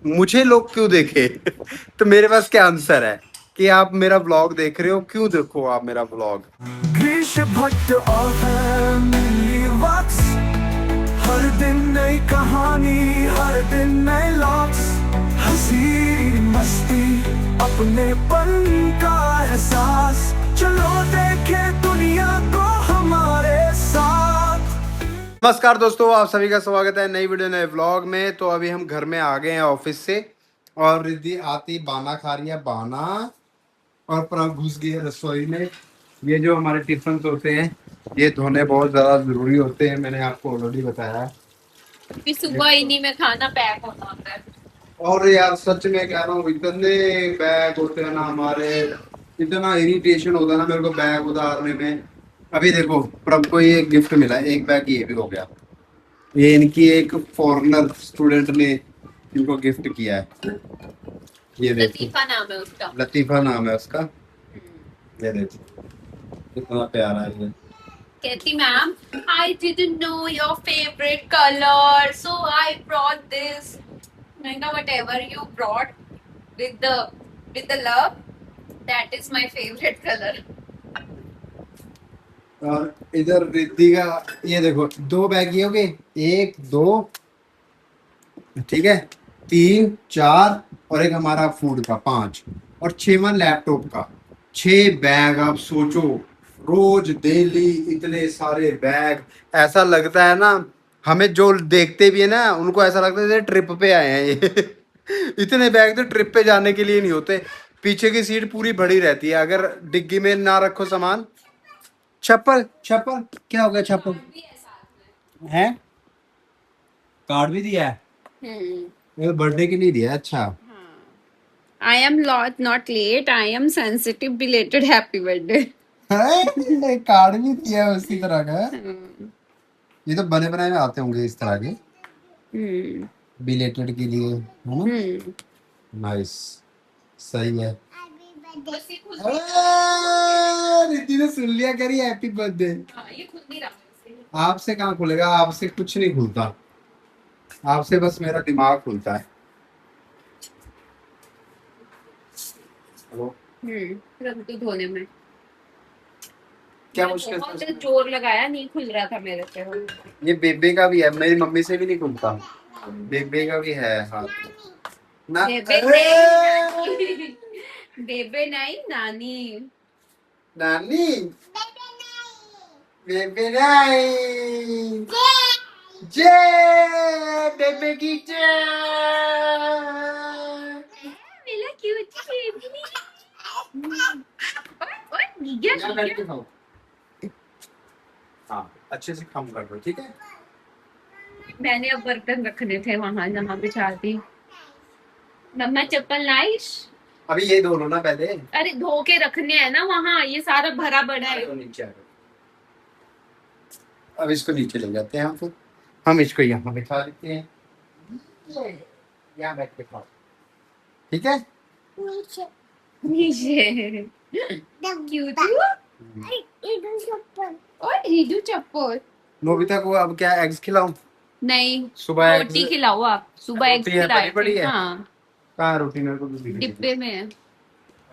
मुझे लोग क्यों देखे? तो मेरे पास क्या आंसर है कि आप मेरा व्लॉग देख रहे हो, क्यों देखो आप मेरा व्लॉग? ग्रीश भट्ट और फैमिली वॉक्स, हर दिन नई कहानी, हर दिन नए लॉक्स, हंसी मस्ती अपनेपन का एहसास, चलो देखे दुनिया को हमारे साथ। नमस्कार दोस्तों, आप सभी का स्वागत है नई वीडियो नए व्लॉग में। तो अभी हम घर में आ गए हैं ऑफिस से और रिद्धि आती बाना खा रही है बाना, और प्रभ घुस गई है रसोई में। ये जो हमारे टिफिन होते हैं ये धोने बहुत ज़्यादा ज़रूरी होते हैं, मैंने आपको ऑलरेडी बताया है। कि सुबह इन्हीं में खाना पैक होना होता है। और यार सच में कह रहा हूँ, इतने बैग होते हैं ना हमारे, इतना इरिटेशन होता है ना मेरे को बैग उतारने में। अभी देखो प्रभ को ये गिफ्ट मिला है, एक बैग ये भी हो गया। ये इनकी एक फॉरेनर स्टूडेंट ने इनको गिफ्ट किया है। ये देखो, लतीफा नाम है उसका। लतीफा नाम है उसका। ये देखो कितना प्यारा है ये। कहती ma'am, I didn't know your favourite colour so I brought this. मैंने कहा whatever you brought with the love, that is my favourite colour. और इधर रिद्धि का ये देखो, दो बैग ये हो गए, एक दो, ठीक है, तीन चार, और एक हमारा फूड का पांच, और छवा लैपटॉप का। 6 बैग। आप सोचो, रोज डेली इतने सारे बैग। ऐसा लगता है ना, हमें जो देखते भी है ना उनको ऐसा लगता है जैसे ट्रिप पे आए हैं ये। इतने बैग तो ट्रिप पे जाने के लिए नहीं होते। पीछे की सीट पूरी भरी रहती है अगर डिग्गी में ना रखो सामान। चप्पल चप्पल क्या हो गया? चप्पल है, कार्ड भी दिया है, बर्थडे के लिए दिया है। अच्छा, I am not let, I am sensitive belated happy birthday. है कार्ड भी दिया है उसी तरह का। ये तो बने बनाए में आते होंगे इस तरह के, बिलेटेड के लिए, है ना? नाइस, सही है। रिद्धि ने सुन लिया, कह रही हैप्पी बर्थडे। ये खुद नहीं रहा। आपसे कहाँ खुलेगा? आपसे कुछ नहीं खुलता, आपसे बस मेरा दिमाग खुलता है। रख दो धोने में। क्या मैंने मुश्किल बहुत था? जोर लगाया, नहीं खुल रहा था मेरे से। ये बेबे का भी है, मेरी मम्मी से भी नहीं खुलता। बेबे का भी है हाथ ना। बेबे नहीं, बेबे नहीं, नानी। नानी, बेबे नहीं, जय बेबे की जय। मिला क्यूट बेबी। और गीगा यहाँ बैठ के गीगा। खाओ। हाँ, अच्छे से काम कर दो, ठीक है। मैंने अब बर्तन रखने थे वहां जहाँ बिछाती। मम्मा चप्पल लाइश। अभी ये दोनों ना पहले। अरे धो के रखने हैं ना वहाँ, ये सारा भरा पड़ा है। तो नीचे आ गए। अब इसको नीचे ले जाते हैं हम, फिर हम इसको यहाँ बिठा देते हैं। यहाँ बैठ के खाओ, ठीक है। नीचे क्यूट। और रीडू चप्पल। नोबिता को अब क्या एग्स खिलाऊं? नहीं, सुबह रोटी खिलाओ आप। सुबह एग्स रोटी है, खिलाए बड़ी बड़ी थे। है। हाँ, कहाँ रोटी? मेरे को तो डिब्बे में है।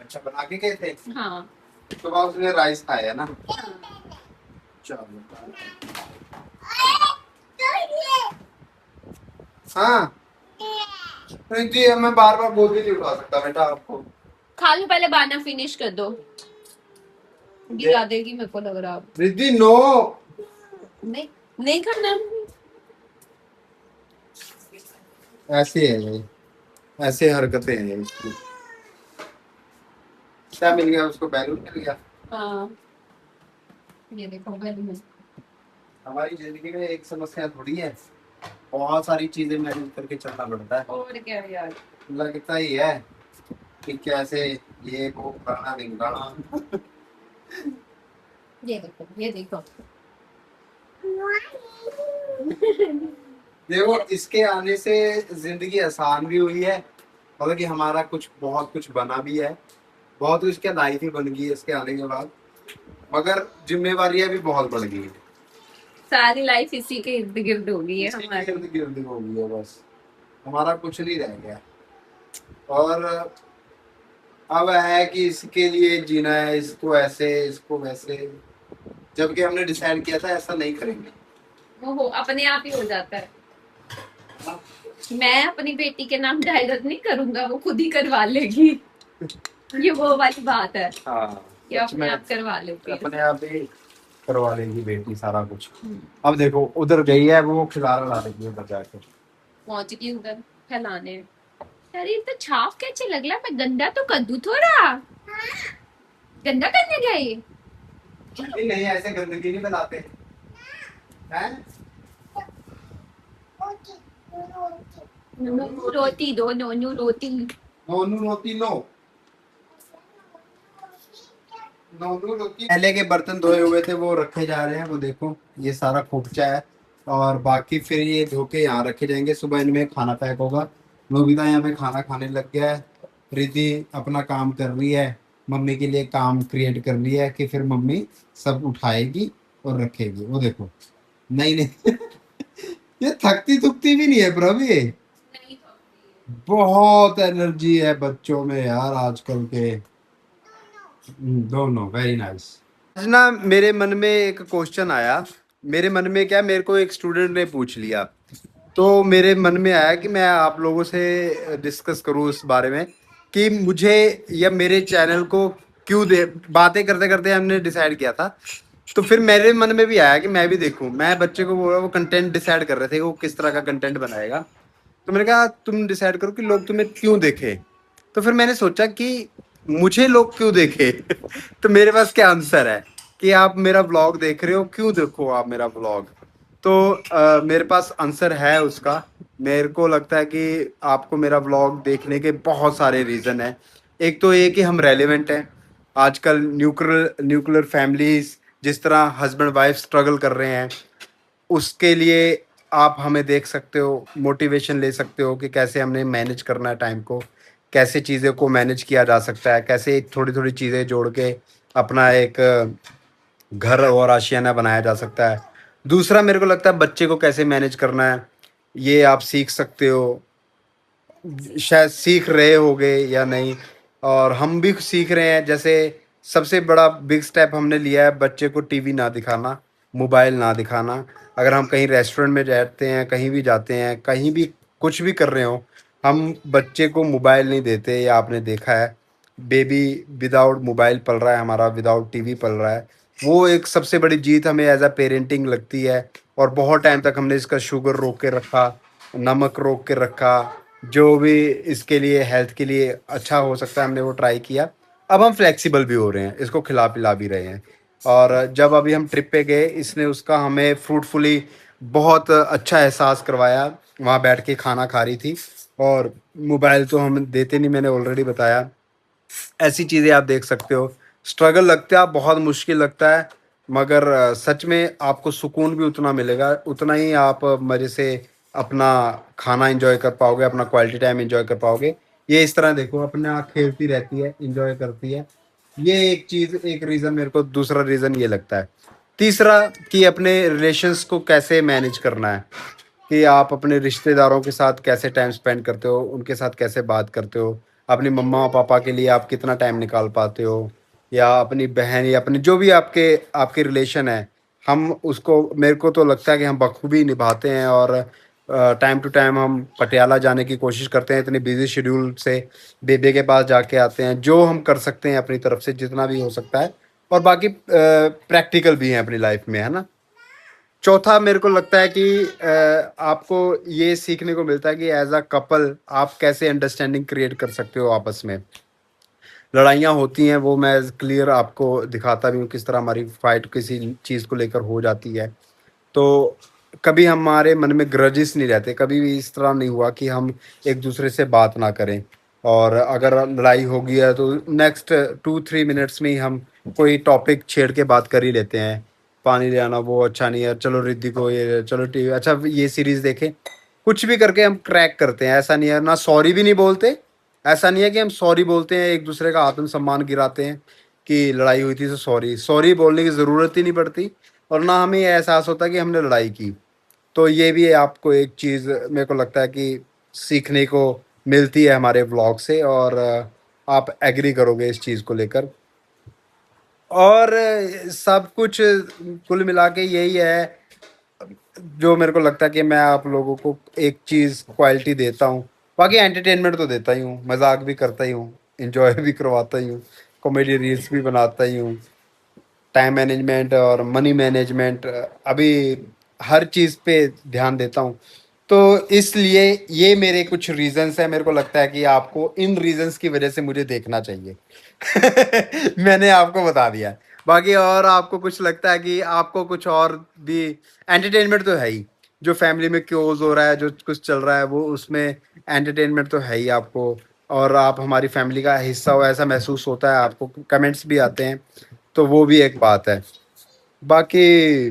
अच्छा, बना के गए थे। हाँ। सुबह उसने राइस खाया ना। चलो, हाँ रिद्धि, मैं बार बार बोल भी नहीं उठा सकता बेटा आपको। खा लो पहले, बाना फिनिश कर दो। गिरा देगी मेरे को लग रहा है। रिद्धि नो, नहीं, नहीं खाना। ऐसे है ये, ऐसे हरकतें हैं ये इसकी। क्या मिल गया उसको? बैलून मिल गया। हाँ, ये देखो बैलून। हमारी जिंदगी में एक समस्या थोड़ी है, बहुत सारी चीजें मैनेज करके चलना पड़ता है। और क्या यार। लगता ही है कि कैसे ये वो करना ढिंगाना। ये देखो, ये देखो। देखो, इसके आने से जिंदगी आसान भी हुई है, मतलब कि हमारा कुछ बहुत कुछ बना भी है, बहुत कुछ क्या लाइफ ही बन गई है इसके आने के बाद, मगर जिम्मेवारियां भी बहुत बढ़ गई है। सारी लाइफ इसी के इर्द गिर्द हो गई है इसके हमारी। इर्द गिर्द हो गई है बस, हमारा कुछ नहीं रह गया। और अब है कि इसके लिए जीना है, इसको ऐसे इसको वैसे, जबकि हमने डिसाइड किया था ऐसा नहीं करेंगे। वो हो अपने आप ही हो जाता है। मैं अपनी बेटी के नाम डायलॉग नहीं करूंगा, वो खुद ही करवा लेगी। ये वो वाली बात है, हाँ, ये सच अपने में आप करवा लेती है। अपने आप ही करवा लेगी बेटी सारा कुछ। अब देखो उधर गई है, वो खिलाना ला देगी उधर जाके। पहुंच गई उधर फैलाने। अरे तो छाप कैसे लग रहा, मैं गंदा तो कद्दू थोड़ा गंदा करने गए। नहीं नहीं, ऐसे गंदगी नहीं बनाते हैं। नोनू रोटी दो, नोनू रोटी। नोनू रोटी नो, नोनू रोटी। पहले के बर्तन धोए हुए थे वो रखे जा रहे हैं, वो देखो ये सारा खोपचा है। और बाकी फिर ये धो के यहाँ रखे जाएंगे, सुबह इनमें खाना पैक होगा। नोबिता यहाँ पे खाना खाने लग गया है। रिद्धि अपना काम कर रही है, मम्मी के लिए काम क्रिएट कर रही है कि फिर मम्मी सब उठाएगी और रखेगी। वो देखो, नहीं नहीं ये थकती थुकती भी नहीं है प्रभु, ये नहीं पकड़ी बहुत एनर्जी है बच्चों में यार आजकल के। दोनों वेरी नाइस। आज ना मेरे मन में एक क्वेश्चन आया, मेरे मन में क्या, मेरे को एक स्टूडेंट ने पूछ लिया, तो मेरे मन में आया कि मैं आप लोगों से डिस्कस करूं इस बारे में कि मुझे या मेरे चैनल को क्यों दे। बातें करते करते हमने डिसाइड किया था, तो फिर मेरे मन में भी आया कि मैं भी देखूं। मैं बच्चे को बोला, वो कंटेंट डिसाइड कर रहे थे वो किस तरह का कंटेंट बनाएगा। तो मैंने कहा तुम डिसाइड करो कि लोग तुम्हें क्यों देखें। तो फिर मैंने सोचा कि मुझे लोग क्यों देखे तो मेरे पास क्या आंसर है कि आप मेरा व्लॉग देख रहे हो, क्यों देखो आप मेरा व्लॉग। तो मेरे पास आंसर है उसका। मेरे को लगता है कि आपको मेरा व्लॉग देखने के बहुत सारे रीज़न हैं। एक तो ये कि हम रेलेवेंट हैं। आजकल न्यूक्लियर न्यूक्लियर फैमिलीज जिस तरह हस्बैंड वाइफ स्ट्रगल कर रहे हैं, उसके लिए आप हमें देख सकते हो, मोटिवेशन ले सकते हो कि कैसे हमने मैनेज करना है टाइम को, कैसे चीज़ें को मैनेज किया जा सकता है, कैसे थोड़ी थोड़ी चीज़ें जोड़ के अपना एक घर और आशियाना बनाया जा सकता है। दूसरा मेरे को लगता है बच्चे को कैसे मैनेज करना है, ये आप सीख सकते हो, शायद सीख रहे होगे या नहीं। और हम भी सीख रहे हैं। जैसे सबसे बड़ा बिग स्टेप हमने लिया है, बच्चे को टीवी ना दिखाना, मोबाइल ना दिखाना। अगर हम कहीं रेस्टोरेंट में जाते हैं, कहीं भी जाते हैं, कहीं भी कुछ भी कर रहे हो, हम बच्चे को मोबाइल नहीं देते। या आपने देखा है बेबी विदाउट मोबाइल पल रहा है हमारा, विदाउट टीवी पल रहा है। वो एक सबसे बड़ी जीत हमें एज अ पेरेंटिंग लगती है। और बहुत टाइम तक हमने इसका शुगर रोक के रखा, नमक रोक के रखा, जो भी इसके लिए हेल्थ के लिए अच्छा हो सकता है हमने वो ट्राई किया। अब हम फ्लेक्सिबल भी हो रहे हैं, इसको खिला पिला भी रहे हैं। और जब अभी हम ट्रिप पे गए, इसने उसका हमें फ्रूटफुली बहुत अच्छा एहसास करवाया। वहाँ बैठ के खाना खा रही थी, और मोबाइल तो हम देते नहीं, मैंने ऑलरेडी बताया। ऐसी चीज़ें आप देख सकते हो। स्ट्रगल लगता है, बहुत मुश्किल लगता है, मगर सच में आपको सुकून भी उतना मिलेगा, उतना ही आप मज़े से अपना खाना एंजॉय कर पाओगे, अपना क्वालिटी टाइम एंजॉय कर पाओगे। ये इस तरह देखो, अपने आप खेलती रहती है, एंजॉय करती है। ये एक चीज़, एक रीज़न मेरे को। दूसरा रीज़न ये लगता है। तीसरा कि अपने रिलेशंस को कैसे मैनेज करना है, कि आप अपने रिश्तेदारों के साथ कैसे टाइम स्पेंड करते हो, उनके साथ कैसे बात करते हो, अपनी मम्मा और पापा के लिए आप कितना टाइम निकाल पाते हो, या अपनी बहन या अपने जो भी आपके आपके रिलेशन है, हम उसको, मेरे को तो लगता है कि हम बखूबी निभाते हैं। और टाइम टू टाइम हम पटियाला जाने की कोशिश करते हैं, इतने बिजी शेड्यूल से बेबे के पास जाके आते हैं, जो हम कर सकते हैं अपनी तरफ से जितना भी हो सकता है। और बाकी प्रैक्टिकल भी हैं अपनी लाइफ में, है ना। चौथा मेरे को लगता है कि आपको ये सीखने को मिलता है कि एज अ कपल आप कैसे अंडरस्टैंडिंग क्रिएट कर सकते हो आपस में। लड़ाइयाँ होती हैं, वो मैं क्लियर आपको दिखाता भी हूँ किस तरह हमारी फाइट किसी चीज़ को लेकर हो जाती है। तो कभी हमारे मन में ग्रजेस नहीं रहते, कभी भी इस तरह नहीं हुआ कि हम एक दूसरे से बात ना करें। और अगर लड़ाई हो गई है तो नेक्स्ट 2-3 मिनट्स में ही हम कोई टॉपिक छेड़ के बात कर ही लेते हैं। पानी ले आना, वो अच्छा नहीं है, चलो रिद्धि को ये, चलो टीवी, अच्छा ये सीरीज़ देखें। कुछ भी करके हम क्रैक करते हैं। ऐसा नहीं है, ना सॉरी भी नहीं बोलते। ऐसा नहीं है कि हम सॉरी बोलते हैं, एक दूसरे का आत्मसम्मान गिराते हैं कि लड़ाई हुई थी तो सॉरी सॉरी बोलने की ज़रूरत ही नहीं पड़ती। और ना हमें ये एहसास होता कि हमने लड़ाई की। तो ये भी आपको एक चीज़ मेरे को लगता है कि सीखने को मिलती है हमारे व्लॉग से, और आप एग्री करोगे इस चीज़ को लेकर। और सब कुछ कुल मिला के यही है जो मेरे को लगता है कि मैं आप लोगों को एक चीज़ क्वालिटी देता हूँ। बाकी एंटरटेनमेंट तो देता ही हूँ, मजाक भी करता ही हूँ, इंजॉय भी करवाता ही हूँ, कॉमेडी रील्स भी बनाता ही हूँ, टाइम मैनेजमेंट और मनी मैनेजमेंट अभी हर चीज़ पे ध्यान देता हूँ। तो इसलिए ये मेरे कुछ रीजंस है, मेरे को लगता है कि आपको इन रीजंस की वजह से मुझे देखना चाहिए। मैंने आपको बता दिया। बाकी और आपको कुछ लगता है कि आपको कुछ और भी एंटरटेनमेंट तो है ही, जो फैमिली में क्योज हो रहा है, जो कुछ चल रहा है वो उसमें एंटरटेनमेंट तो है ही आपको, और आप हमारी फैमिली का हिस्सा हो ऐसा महसूस होता है आपको, कमेंट्स भी आते हैं, तो वो भी एक बात है। बाकी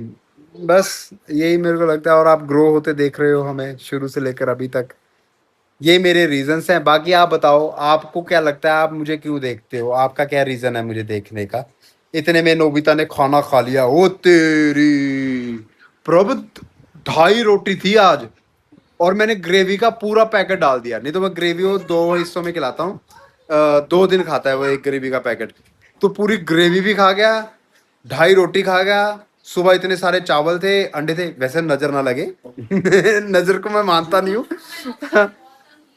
बस यही मेरे को लगता है, और आप ग्रो होते देख रहे हो हमें शुरू से लेकर अभी तक, ये मेरे रीजंस हैं। बाकी आप बताओ आपको क्या लगता है, आप मुझे क्यों देखते हो, आपका क्या रीजन है मुझे देखने का। इतने में नोबिता ने खाना खा लिया, ओ तेरी प्रभ, 2.5 रोटी थी आज, और मैंने ग्रेवी का पूरा पैकेट डाल दिया, नहीं तो मैं ग्रेवी को 2 हिस्सों में खिलाता हूँ। 2 दिन खाता है वो एक ग्रेवी का पैकेट, तो पूरी ग्रेवी भी खा गया, 2.5 रोटी खा गया। सुबह इतने सारे चावल थे, अंडे थे, वैसे नजर ना लगे नजर को मैं मानता नहीं हूँ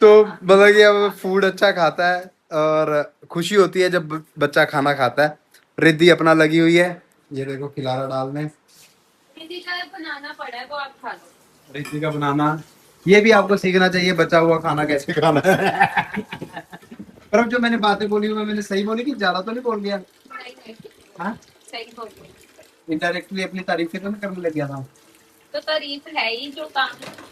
तो मतलब कि अब फूड अच्छा खाता है, और खुशी होती है जब बच्चा खाना खाता है। रिद्धि अपना लगी हुई है, ये देखो खिलारा डालने, किसी का बनाना पड़ा है वो आप खा लो। रिद्धि का बनाना, ये भी आपको सीखना चाहिए, बचा हुआ खाना कैसे खाना है पर अब जो मैंने बातें बोली वो मैंने सही बोली कि ज्यादा तो नहीं बोल गया? नहीं नहीं, हाँ, सही बोल रहे हो। इनडायरेक्टली अपनी तारीफें तो नहीं करने लग गया था। तो तारीफ है ही, जो काम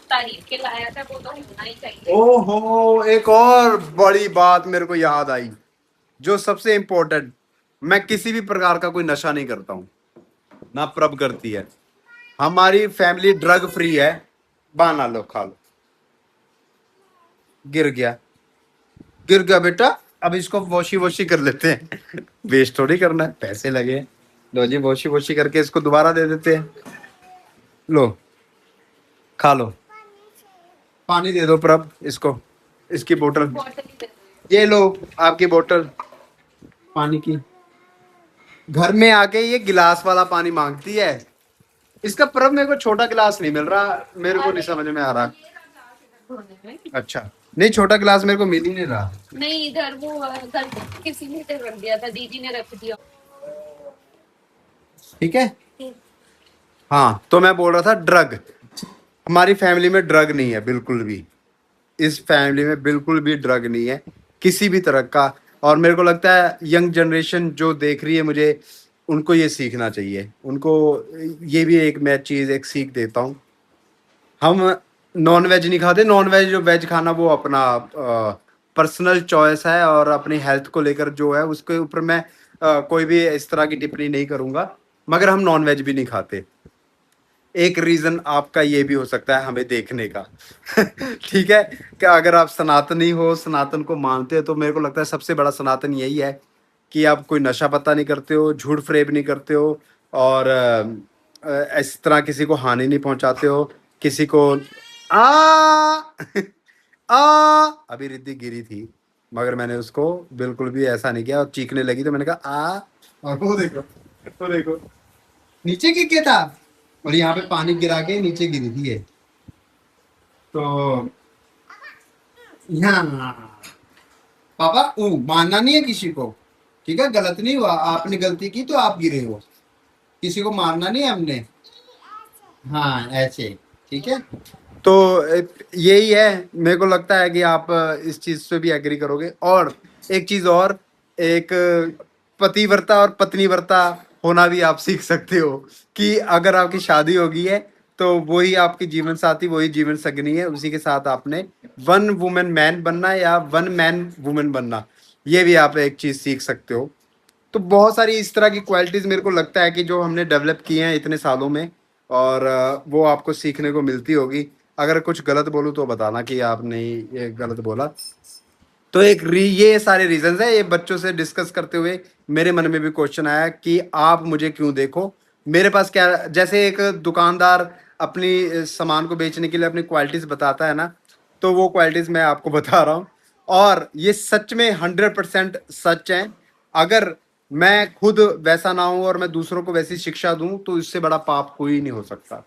तारीफ के लायक है वो तो होना ही चाहिए। ओहो, एक और बड़ी बात मेरे को याद आई, जो सबसे इम्पोर्टेंट, मैं किसी भी प्रकार का कोई नशा नहीं करता हूँ, ना प्रभ करती है, हमारी फैमिली ड्रग फ्री है। बहाना लो, खा लो। गिर गया, गिर गया बेटा, अब इसको वॉशी वॉशी कर लेते हैं वेस्ट थोड़ी करना है, पैसे लगे हैं। लो जी, वॉशी वॉशी करके इसको दोबारा दे देते हैं। लो, खा लो, पानी दे दो प्रभ इसको, इसकी बोतल, बॉटल ही दे दो। ये लो आपकी बोतल पानी की। घर में आके ये गिलास वाला पानी मांगती है, इसका प्रभ मेरे को छोटा गिलास नहीं मिल रहा, मेरे को नहीं समझ में आ रहा। ये रहा ग्लास इधर धोने में। अच्छा, नहीं छोटा गिलास मेरे को मिल ही नहीं रहा। नहीं, इधर वो घर किसी ने इधर रख दिया था, दीदी ने रख दिया। ठीक है, हाँ तो मैं बोल रहा था ड्रग, हमारी फैमिली में ड्रग नहीं है बिल्कुल भी, इस फैमिली में बिल्कुल भी ड्रग नहीं है किसी भी तरह का। और मेरे को लगता है यंग जनरेशन जो देख रही है मुझे, उनको ये सीखना चाहिए, उनको ये भी एक मैं चीज़ एक सीख देता हूँ। हम नॉन वेज नहीं खाते, नॉन वेज जो वेज खाना वो अपना पर्सनल चॉइस है, और अपनी हेल्थ को लेकर जो है उसके ऊपर मैं कोई भी इस तरह की टिप्पणी नहीं करूँगा, मगर हम नॉन वेज भी नहीं खाते। एक रीजन आपका ये भी हो सकता है हमें देखने का ठीक है, कि अगर आप सनातनी हो, सनातन को मानते हो, तो मेरे को लगता है सबसे बड़ा सनातन यही है कि आप कोई नशा पत्ता नहीं करते हो, झूठ फरेब नहीं करते हो, और इस तरह किसी को हानि नहीं पहुंचाते हो, किसी को आ आ अभी रिद्धि गिरी थी, मगर मैंने उसको बिल्कुल भी ऐसा नहीं किया, और चीखने लगी तो मैंने कहा आ, और वो देखो, वो देखो नीचे गिर गया था, और यहाँ पे पानी गिरा के नीचे गिरी थी ये, तो यहाँ पापा मानना नहीं है किसी को, ठीक है, गलत नहीं हुआ, आपने गलती की तो आप गिरे हो, किसी को मारना नहीं है हमने, हाँ ऐसे, ठीक है। तो यही है, मेरे को लगता है कि आप इस चीज से भी एग्री करोगे। और एक चीज और, एक पतिव्रता और पत्नीव्रता होना भी आप सीख सकते हो, कि अगर आपकी शादी हो गई है तो वही आपकी जीवन साथी, वही जीवन संगनी है, उसी के साथ आपने वन वुमेन मैन बनना या वन मैन वुमेन बनना, ये भी आप एक चीज सीख सकते हो। तो बहुत सारी इस तरह की क्वालिटीज मेरे को लगता है कि जो हमने डेवलप की हैं इतने सालों में, और वो आपको सीखने को मिलती होगी। अगर कुछ गलत बोलूँ तो बताना कि आपने ये गलत बोला। तो ये सारे रीजंस है, ये बच्चों से डिस्कस करते हुए मेरे मन में भी क्वेश्चन आया कि आप मुझे क्यों देखो, मेरे पास क्या, जैसे एक दुकानदार अपनी सामान को बेचने के लिए अपनी क्वालिटीज बताता है ना, तो वो क्वालिटीज मैं आपको बता रहा हूँ। और ये सच में 100% सच है। अगर मैं खुद वैसा ना हूं और मैं दूसरों को वैसी शिक्षा दूं तो इससे बड़ा पाप कोई नहीं हो सकता।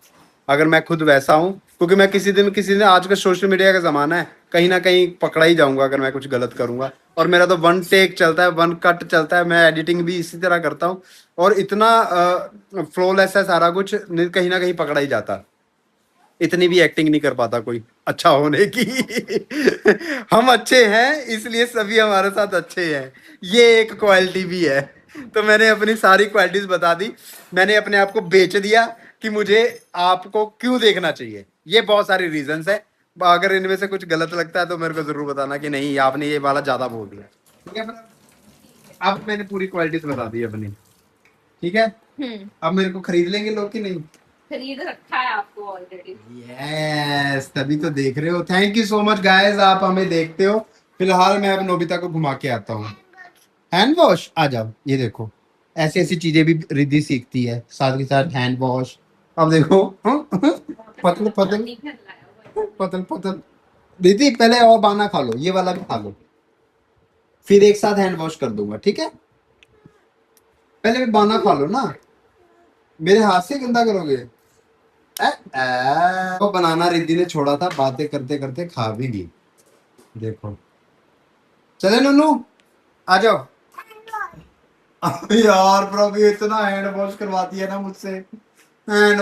अगर मैं खुद वैसा हूं, क्योंकि मैं किसी दिन आज का सोशल मीडिया का जमाना है, कहीं ना कहीं पकड़ा ही जाऊंगा अगर मैं कुछ गलत करूंगा। और मेरा तो वन टेक चलता है, वन कट चलता है, मैं एडिटिंग भी इसी तरह करता हूँ और इतना फ्लोलेस है सारा कुछ, कहीं ना कहीं पकड़ा ही जाता। इतनी भी एक्टिंग नहीं कर पाता कोई अच्छा होने की। हम अच्छे हैं इसलिए सभी हमारे साथ अच्छे हैं, ये एक क्वालिटी भी है। तो मैंने अपनी सारी क्वालिटीज बता दी, मैंने अपने आप को बेच दिया कि मुझे आपको क्यों देखना चाहिए। ये बहुत सारी रीजंस है, अगर इनमें से कुछ गलत लगता है तो मेरे को जरूर बताना कि नहीं आपने ये वाला ज्यादा बोल दिया। ठीक है, अब मैंने पूरी क्वालिटीज बता दी अपनी। ठीक है, अब मेरे को खरीद लेंगे लोग कि नहीं? खरीद रखा है आपको ऑलरेडी। यस, तभी तो देख रहे हो। Thank you so much guys, आप हमें देखते हो। फिलहाल मैं अब नोबिता को घुमा के आता हूँ। हैंड वॉश, आ जाओ, ये देखो ऐसी ऐसी चीजें भी रिद्धि सीखती है, साथ के साथ हैंड वॉश। अब देखो पतल पतल पतल पतल। रिद्धि पहले और बाना खा लो, ये वाला भी खा लो, फिर एक साथ हैंड वॉश कर दूंगा, ठीक है? पहले भी बाना खा लो ना, मेरे हाथ से गंदा करोगे। वो बनाना रिद्धि ने छोड़ा था, बातें करते करते खा भी ली। देखो, चले नन्नू, आ जाओ। यार प्रभु इतना हैंड वॉश करवाती है ना मुझसे, हैंड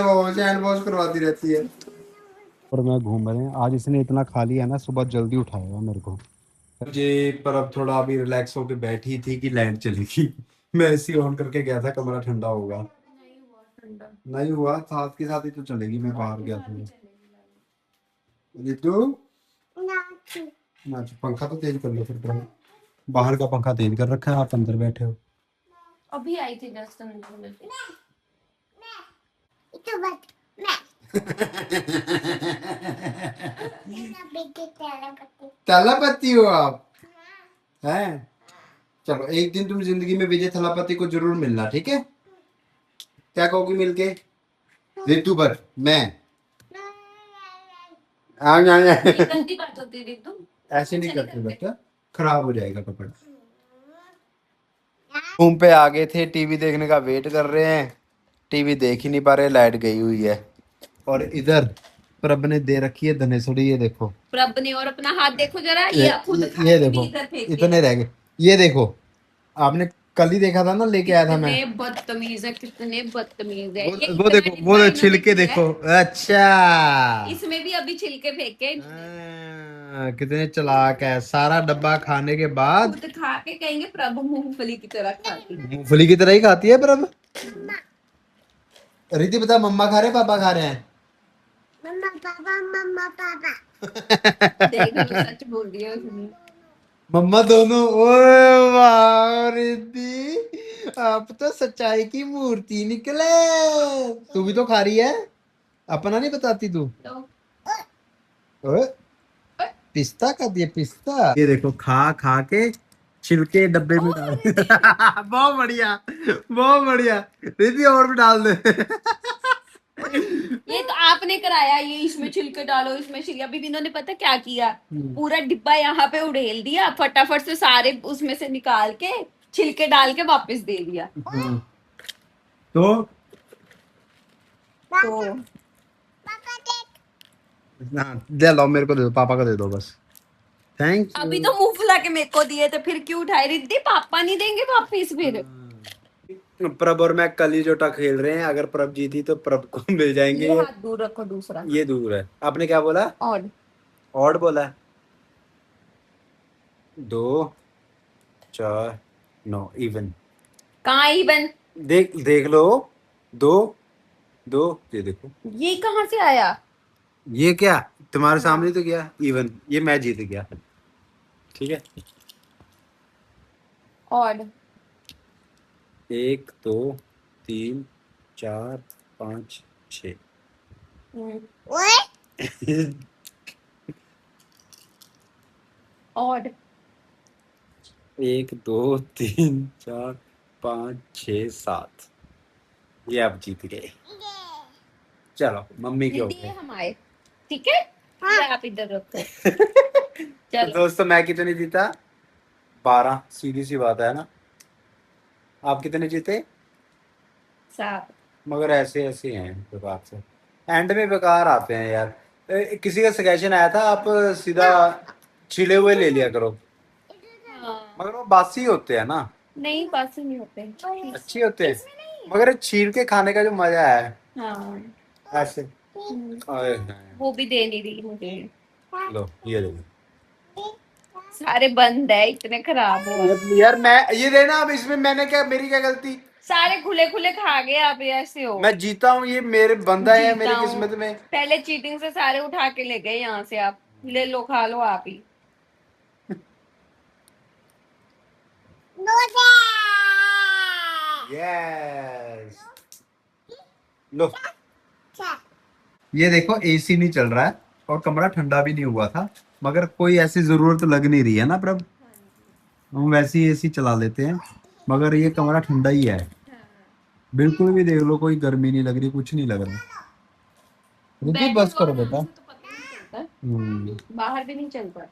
वॉश करवाती रहती है। और मैं घूम रहे हैं, आज इसने इतना खा लिया ना, सुबह जल्दी उठाएगा मेरे को। मुझे पर अब थोड़ा अभी रिलैक्स होके बैठी थी कि लाइट चलेगी। मैं एसी ऑन करके गया था, कमरा ठंडा होगा। नहीं हुआ, साथ के साथ ही तो चलेगी, मैं बाहर गया था। रितु पंखा तो तेज कर लो फिर तुम। बाहर का पंखा तेज कर रखा है, आप अंदर बैठे हो। अभी आई थी जस्ट अंदर। थलापति हो आप, हैं? चलो एक दिन तुम जिंदगी में विजय थलापति को जरूर मिलना, ठीक है? क्या कहोगी मिलके? रितु पर मैं गंदी बात होती है रितु, ऐसे नहीं करते बेटा, खराब हो जाएगा कपड़ा। रूम पे आ गए थे, टीवी देखने का वेट कर रहे हैं, टीवी देख ही नहीं पा रहे, लाइट गई हुई है। और इधर प्रभ ने दे रखी है धनेसड़ी, ये देखो प्रभ ने, और अपना हाथ देखो जरा, ये खुद खा ये के भी देखो इधर फेंक इतने रह गए। ये देखो, आपने कल ही देखा था ना, लेके आया था मैं। कितने बदतमीज है, कितने बदतमीज है। ये वो इतना देखो, डिब्बा वो इन्होंने छिलके किया देखो। है, अच्छा, इसमें भी अभी छिलके फेंके। कितने चालाक है, सारा डब्बा खाने के बाद खुद खा के कहेंगे प्रभु मूंगफली की तरह खाती है। मूंगफली की तरह ही खाती है प्रभ। रिद्धि बता, मम्मा खा रहे हैं पापा खा रहे हैं? मम्मा पापा देख लो, सच बोल रही है उसने। मम्मा दोनों। ओए वाह रिद्धि, आप तो सच्चाई की मूर्ति निकले। तू भी तो खा रही है, अपना नहीं बताती तू। तो ओए, पिस्ता का दिया, पिस्ता। ये देखो, खा खा के छिलके डब्बे में डाल। बहुत बढ़िया, बहुत बढ़िया। रिद्धि और भी डाल दे। ये तो आपने कराया, ये इसमें छिलके डालो, इसमें छिलके। अभी भी इन्होंने पता क्या किया, पूरा डिब्बा यहाँ पे उड़ेल दिया, फटाफट से सारे उसमें से निकाल के छिलके डाल के वापस दे दिया। तो तो हाँ, दे लो मेरे को, दे दो, पापा को दे दो बस। Thank you. अभी तो मुंह फुला के मेरे को दिए थे, फिर क्यों उठाए? रिद्धि पापा नहीं देंगे वापिस फिर? प्रभ और मैं कली जोटा खेल रहे हैं, अगर प्रभ जीती तो प्रभ को मिल जाएंगे। ये हाथ दूर रखो, दूसरा ये दूर है। आपने क्या बोला? और ऑड बोला है। 2 4 9 इवन। कहाँ इवन? देख देख लो, 2 2, ये देखो। ये कहाँ से आया? ये क्या तुम्हारे सामने तो गया इवन, ये मैं जीत गया, ठीक है? और 1 2 3 4 5 6। और 1 2 3 4 5 6 7, ये आप जीत गए। चलो मम्मी के हो रिद्धि गए। हम आए, ठीक है? ये आप इधर रखो। तो दोस्तों मैं कितने जीता? 12। सीधी सी बात है ना। आप कितने जीते? 7। मगर ऐसे ऐसे हैं बेकार से, एंड में बेकार आते हैं यार। किसी का सजेशन आया था आप सीधा छिले हुए ले लिया करो, हाँ। मगर वो बासी होते हैं ना। नहीं, पास नहीं होते। अच्छी होते हैं मगर ये छील के खाने का जो मजा है हाँ। ऐसे। आए हैं। वो भी दे नहीं रही मुझे। लो ये देखो सारे बंद है, इतने खराब हो। यार मैं ये देना, अब इसमें मैंने क्या, मेरी क्या गलती? सारे खुले खुले खा गए आप, ऐसे हो। मैं जीता हूँ, ये मेरे बंदा है जीता मेरी हूँ। किस्मत में। पहले चीटिंग से सारे उठा के ले गए यहाँ से, आप ले लो, खा लो आप ही। यस लो, ये देखो एसी नहीं चल रहा है और कमरा ठंडा भी नहीं हुआ था, मगर कोई ऐसी जरूरत तो लग नहीं रही है ना प्रभ, हम वैसे ही एसी चला लेते हैं। मगर ये कमरा ठंडा ही है, बिल्कुल भी देख लो, कोई गर्मी नहीं लग रही, कुछ नहीं लग रहा। रुकिए बस करो बेटा। बाहर भी नहीं चलता।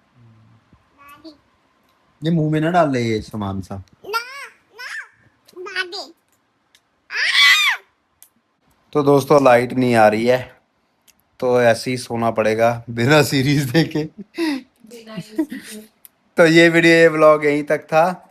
ये मुंह में ना डाल ले ये सामान सा। तो दोस्तों लाइट नहीं आ रही है, तो ऐसे ही सोना पड़ेगा बिना सीरीज देखे। तो ये वीडियो, ये व्लॉग यहीं तक था।